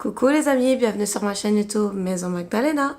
Coucou les amis, bienvenue sur ma chaîne YouTube Maison Magdalena.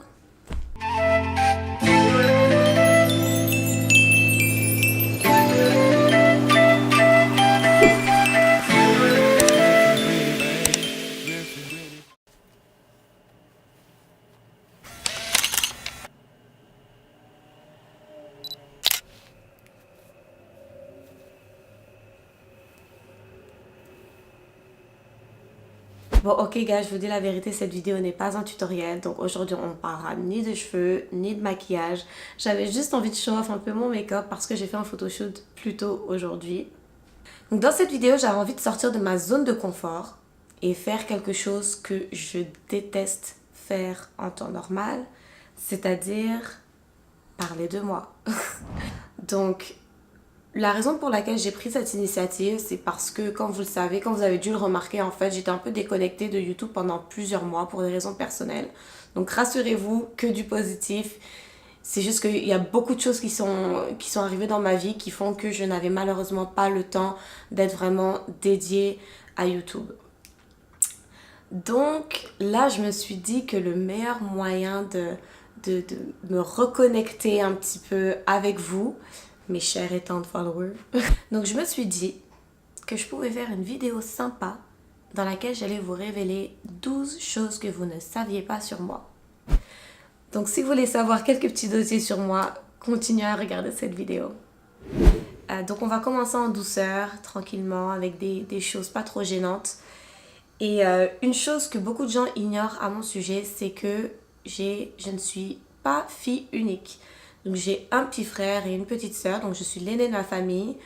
Bon ok gars, je vous dis la vérité, cette vidéo n'est pas un tutoriel. Donc aujourd'hui on parlera ni de cheveux, ni de maquillage. J'avais juste envie de show off un peu mon make-up parce que j'ai fait un photoshoot plus tôt aujourd'hui. Donc dans cette vidéo, j'avais envie de sortir de ma zone de confort et faire quelque chose que je déteste faire en temps normal. C'est-à-dire parler de moi. Donc la raison pour laquelle j'ai pris cette initiative, c'est parce que, comme vous le savez, comme vous avez dû le remarquer, en fait, j'étais un peu déconnectée de YouTube pendant plusieurs mois pour des raisons personnelles. Donc, rassurez-vous, que du positif. C'est juste qu'il y a beaucoup de choses qui sont arrivées dans ma vie qui font que je n'avais malheureusement pas le temps d'être vraiment dédiée à YouTube. Donc, là, je me suis dit que le meilleur moyen de me reconnecter un petit peu avec vous, mes chers et tantes followers. Donc je me suis dit que je pouvais faire une vidéo sympa dans laquelle j'allais vous révéler 12 choses que vous ne saviez pas sur moi. Donc si vous voulez savoir quelques petits dossiers sur moi, continuez à regarder cette vidéo. Donc on va commencer en douceur, tranquillement, avec des choses pas trop gênantes. Et une chose que beaucoup de gens ignorent à mon sujet, c'est que je ne suis pas fille unique. Donc j'ai un petit frère et une petite sœur, donc je suis l'aînée de ma famille.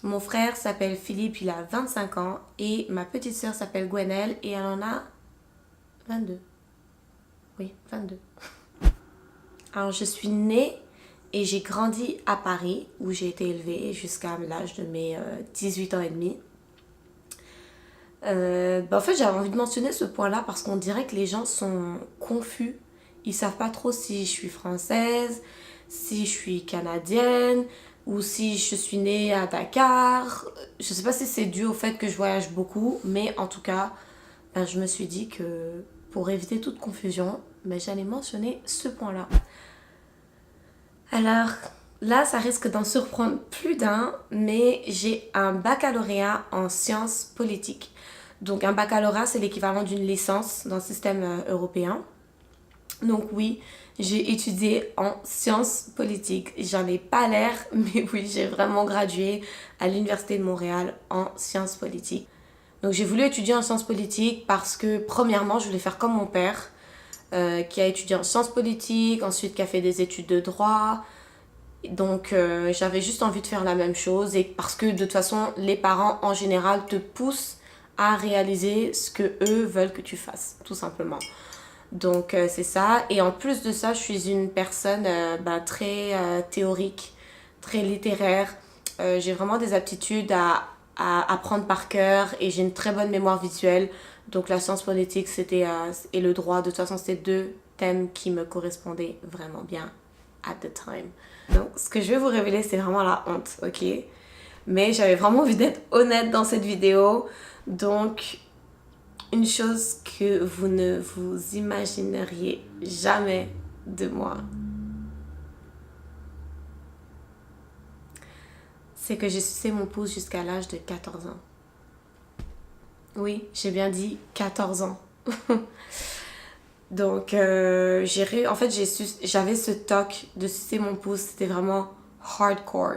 Mon frère s'appelle Philippe, il a 25 ans et ma petite sœur s'appelle Gwenelle et elle en a 22. Oui, 22. Alors je suis née et j'ai grandi à Paris où j'ai été élevée jusqu'à l'âge de mes 18 ans et demi. En fait j'avais envie de mentionner ce point-là parce qu'on dirait que les gens sont confus. Ils savent pas trop si je suis française, si je suis canadienne ou si je suis née à Dakar. Je sais pas si c'est dû au fait que je voyage beaucoup, mais en tout cas, je me suis dit que pour éviter toute confusion, j'allais mentionner ce point-là. Alors là, ça risque d'en surprendre plus d'un, mais j'ai un baccalauréat en sciences politiques. Donc un baccalauréat, c'est l'équivalent d'une licence dans le système européen. Donc oui, j'ai étudié en sciences politiques. J'en ai pas l'air, mais oui, j'ai vraiment gradué à l'Université de Montréal en sciences politiques. Donc j'ai voulu étudier en sciences politiques parce que premièrement, je voulais faire comme mon père, qui a étudié en sciences politiques, ensuite qui a fait des études de droit. Donc j'avais juste envie de faire la même chose et parce que de toute façon, les parents en général te poussent à réaliser ce que eux veulent que tu fasses, tout simplement. Donc c'est ça, et en plus de ça je suis une personne très théorique, très littéraire. J'ai vraiment des aptitudes à apprendre par cœur et j'ai une très bonne mémoire visuelle. Donc la science politique et le droit, de toute façon c'était deux thèmes qui me correspondaient vraiment bien at the time. Donc ce que je vais vous révéler c'est vraiment la honte, ok? Mais j'avais vraiment envie d'être honnête dans cette vidéo, donc une chose que vous ne vous imagineriez jamais de moi, c'est que j'ai sucé mon pouce jusqu'à l'âge de 14 ans. Oui, j'ai bien dit 14 ans. Donc, en fait, j'avais ce toc de sucer mon pouce, c'était vraiment hardcore.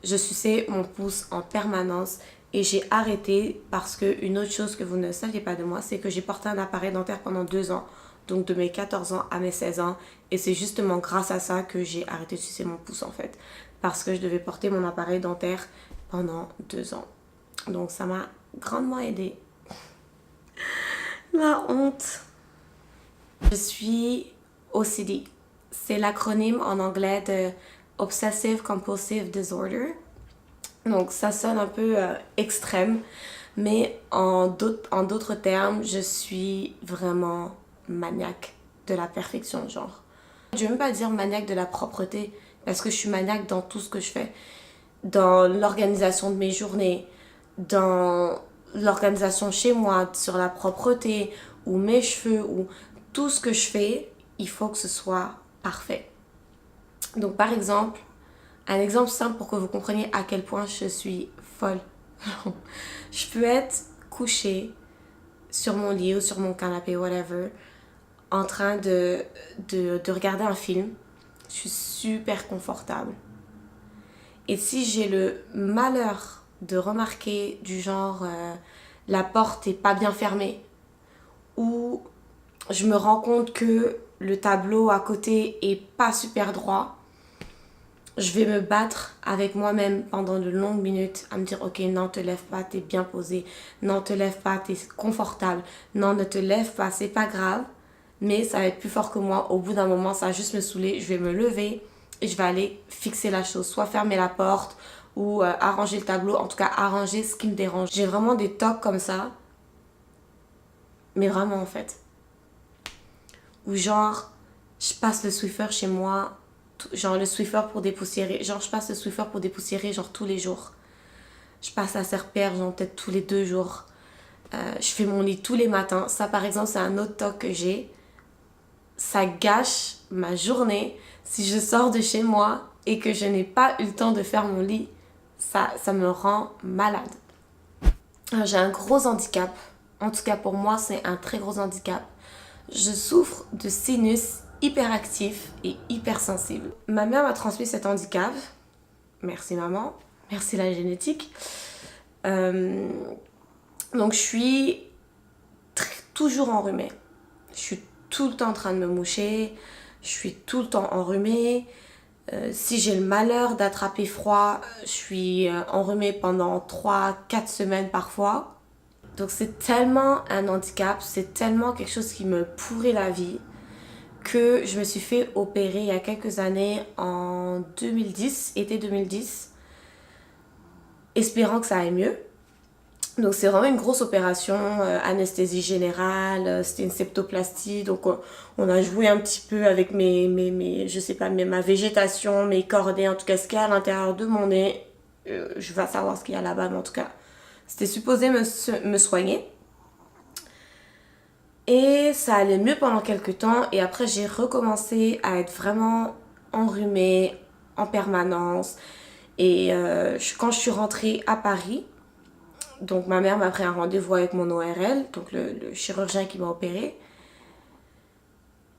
Je suçais mon pouce en permanence. Et j'ai arrêté parce qu'une autre chose que vous ne saviez pas de moi, c'est que j'ai porté un appareil dentaire pendant 2 ans. Donc de mes 14 ans à mes 16 ans. Et c'est justement grâce à ça que j'ai arrêté de sucer mon pouce en fait. Parce que je devais porter mon appareil dentaire pendant 2 ans. Donc ça m'a grandement aidée. La honte. Je suis OCD. C'est l'acronyme en anglais de Obsessive Compulsive Disorder. Donc ça sonne un peu extrême, mais en d'autres termes, je suis vraiment maniaque de la perfection, genre. Je ne veux même pas dire maniaque de la propreté, parce que je suis maniaque dans tout ce que je fais. Dans l'organisation de mes journées, dans l'organisation chez moi, sur la propreté, ou mes cheveux, ou tout ce que je fais, il faut que ce soit parfait. Donc par exemple, un exemple simple pour que vous compreniez à quel point je suis folle. Je peux être couchée sur mon lit ou sur mon canapé, whatever, en train de regarder un film. Je suis super confortable. Et si j'ai le malheur de remarquer du genre la porte est pas bien fermée, ou je me rends compte que le tableau à côté est pas super droit, je vais me battre avec moi-même pendant de longues minutes à me dire ok, non, te lève pas, t'es bien posé, non, te lève pas, t'es confortable, non, ne te lève pas, c'est pas grave, mais ça va être plus fort que moi. Au bout d'un moment, ça va juste me saouler, je vais me lever et je vais aller fixer la chose, soit fermer la porte ou arranger le tableau, en tout cas arranger ce qui me dérange. J'ai vraiment des tocs comme ça, mais vraiment en fait. Ou genre, je passe le Swiffer chez moi, genre le Swiffer pour dépoussiérer, genre je passe le Swiffer pour dépoussiérer genre tous les jours. Je passe la serpillère genre peut-être tous les 2 jours. Je fais mon lit tous les matins. Ça par exemple c'est un autre toc que j'ai. Ça gâche ma journée si je sors de chez moi et que je n'ai pas eu le temps de faire mon lit. Ça me rend malade. J'ai un gros handicap. En tout cas pour moi c'est un très gros handicap. Je souffre de sinus hyperactif et hypersensible. Ma mère m'a transmis cet handicap. Merci maman. Merci la génétique. Donc je suis toujours enrhumée. Je suis tout le temps en train de me moucher. Je suis tout le temps enrhumée. Si j'ai le malheur d'attraper froid, je suis enrhumée pendant 3-4 semaines parfois. Donc c'est tellement un handicap, c'est tellement quelque chose qui me pourrit la vie que je me suis fait opérer il y a quelques années en 2010, été 2010, espérant que ça aille mieux. Donc c'est vraiment une grosse opération, anesthésie générale, c'était une septoplastie, donc on a joué un petit peu avec je sais pas, ma végétation, mes cordées, en tout cas ce qu'il y a à l'intérieur de mon nez. Je vais savoir ce qu'il y a là-bas, mais en tout cas, c'était supposé me soigner. Et ça allait mieux pendant quelques temps et après j'ai recommencé à être vraiment enrhumée en permanence. Et quand je suis rentrée à Paris, donc ma mère m'a pris un rendez-vous avec mon ORL, donc le chirurgien qui m'a opérée.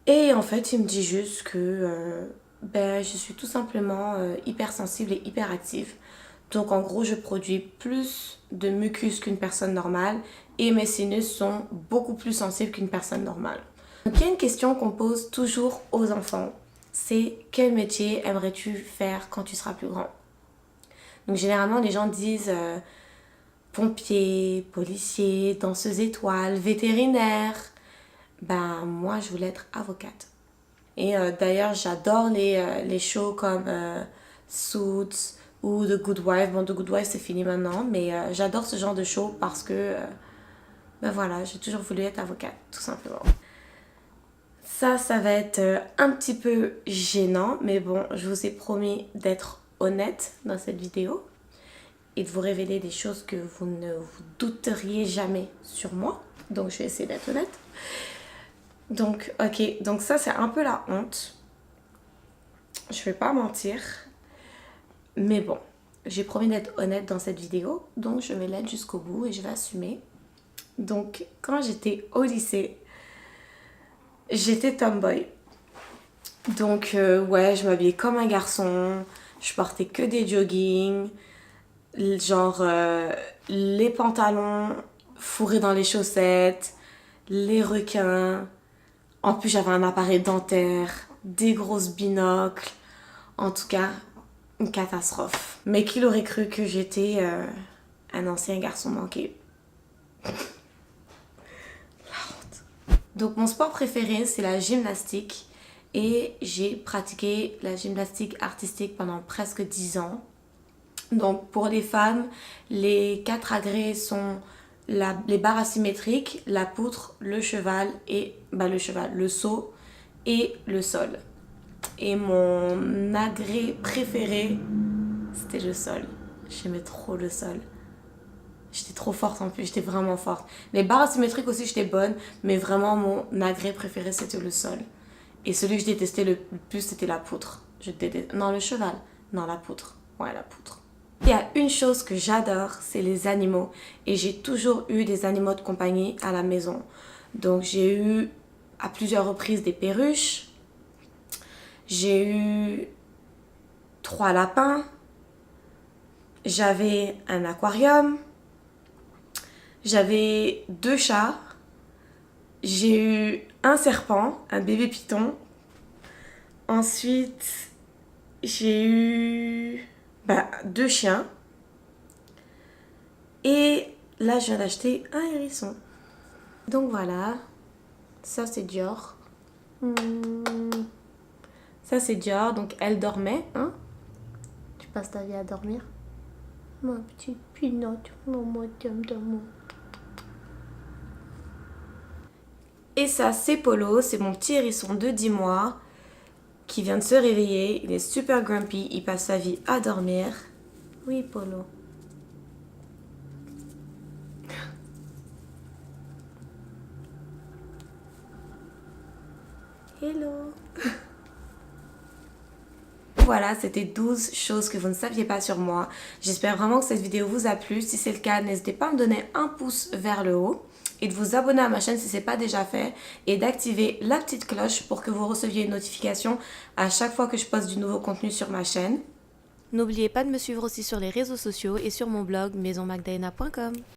Et en fait il me dit juste que je suis tout simplement hypersensible et hyperactive. Donc en gros je produis plus de mucus qu'une personne normale et mes sinus sont beaucoup plus sensibles qu'une personne normale. Donc il y a une question qu'on pose toujours aux enfants, c'est quel métier aimerais-tu faire quand tu seras plus grand? Donc généralement les gens disent pompier, policier, danseuse étoile, vétérinaire. Ben moi je voulais être avocate. Et d'ailleurs j'adore les shows comme Suits ou The Good Wife. Bon, The Good Wife c'est fini maintenant, mais j'adore ce genre de show parce que ben voilà, j'ai toujours voulu être avocate, tout simplement. Ça va être un petit peu gênant, mais bon, je vous ai promis d'être honnête dans cette vidéo et de vous révéler des choses que vous ne vous douteriez jamais sur moi. Donc je vais essayer d'être honnête. Donc ok, donc ça c'est un peu la honte. Je vais pas mentir. Mais bon, j'ai promis d'être honnête dans cette vidéo, donc je vais l'être jusqu'au bout et je vais assumer. Donc quand j'étais au lycée, j'étais tomboy. Donc ouais, je m'habillais comme un garçon, je portais que des joggings, genre les pantalons fourrés dans les chaussettes, les requins. En plus j'avais un appareil dentaire, des grosses binocles. En tout cas, une catastrophe. Mais qui l'aurait cru que j'étais un ancien garçon manqué. La honte. Donc mon sport préféré c'est la gymnastique et j'ai pratiqué la gymnastique artistique pendant presque 10 ans. Donc pour les femmes, les 4 agrès sont les barres asymétriques, la poutre, le cheval et le saut et le sol. Et mon agrès préféré, c'était le sol. J'aimais trop le sol. J'étais trop forte en plus, j'étais vraiment forte. Les barres asymétriques aussi, j'étais bonne, mais vraiment mon agrès préféré, c'était le sol. Et celui que je détestais le plus, c'était la poutre. Je déteste... Non, le cheval. Non, la poutre. Ouais, la poutre. Il y a une chose que j'adore, c'est les animaux. Et j'ai toujours eu des animaux de compagnie à la maison. Donc j'ai eu à plusieurs reprises des perruches. J'ai eu 3 lapins. J'avais un aquarium. J'avais 2 chats. J'ai eu un serpent, un bébé python. Ensuite, j'ai eu 2 chiens. Et là, je viens d'acheter un hérisson. Donc voilà, ça c'est Dior. Ça c'est Dior, donc elle dormait. Hein? Tu passes ta vie à dormir. Ma petite pinotte, maman t'aime d'amour. Et ça c'est Polo, c'est mon petit hérisson de 10 mois qui vient de se réveiller. Il est super grumpy, il passe sa vie à dormir. Oui Polo. Hello. Voilà, c'était 12 choses que vous ne saviez pas sur moi. J'espère vraiment que cette vidéo vous a plu. Si c'est le cas, n'hésitez pas à me donner un pouce vers le haut et de vous abonner à ma chaîne si ce n'est pas déjà fait et d'activer la petite cloche pour que vous receviez une notification à chaque fois que je poste du nouveau contenu sur ma chaîne. N'oubliez pas de me suivre aussi sur les réseaux sociaux et sur mon blog maisonmagdalena.com.